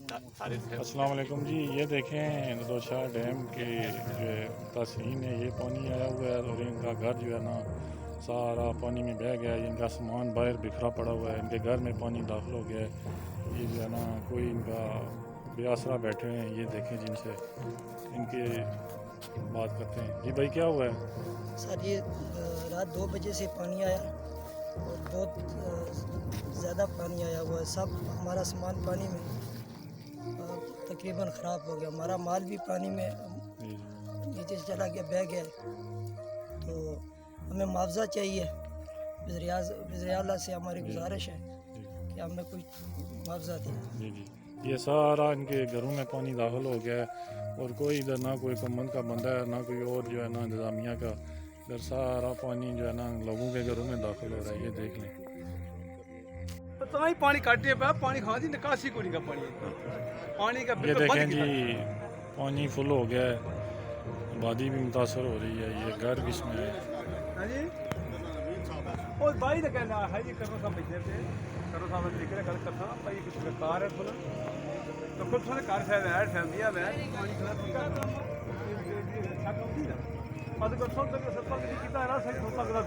अस्सलाम वालेकुम जी। ये देखें नदौशाह डैम के जो है तहसीन है, ये पानी आया हुआ है और इनका घर जो है ना सारा पानी में बह गया है। इनका सामान बाहर बिखरा पड़ा हुआ है, इनके घर में पानी दाखिल हो गया है। ये जो है ना कोई इनका बेआसरा बैठे हुए हैं। ये देखें जिनसे इनके बात करते हैं। जी भाई क्या हुआ है? सर ये रात 2 बजे से पानी आया और बहुत ज़्यादा पानी आया हुआ है। सब हमारा सामान पानी में तकरीबन ख़राब हो गया। हमारा माल भी पानी में जी नीचे से चला गया, बह गया। तो हमें मुआवजा चाहिए। वज़ीर-ए-आला से हमारी गुजारिश है कि हमें कुछ मुआवजा दें। जी जी। ये सारा इनके घरों में पानी दाखिल हो गया है और कोई इधर ना कोई कमन का बंदा है ना कोई और जो है ना इंतज़ामिया का। इधर सारा पानी जो है ना लोगों के घरों में दाखिल हो रहा है। ये देख लें। तो ही पानी काटने पे पानी खाने की निकासी को नहीं का पानी का ये बिल्कुल बंद देखें जी किया। पानी फुल हो गया है, आबादी भी मुतासर हो रही है। ये घर भी इसमें है। हाँ जी और भाई ने कहना है ये करो सा बच्चे थे करो सा तरीके से गल करना भाई कुछ कार है बोला तो खुद से कार से ऐड फैमिली है पानी खराब पक्का अच्छा कम थी ना अगर सब तक सब तक कितना रहा सही सब तक रहा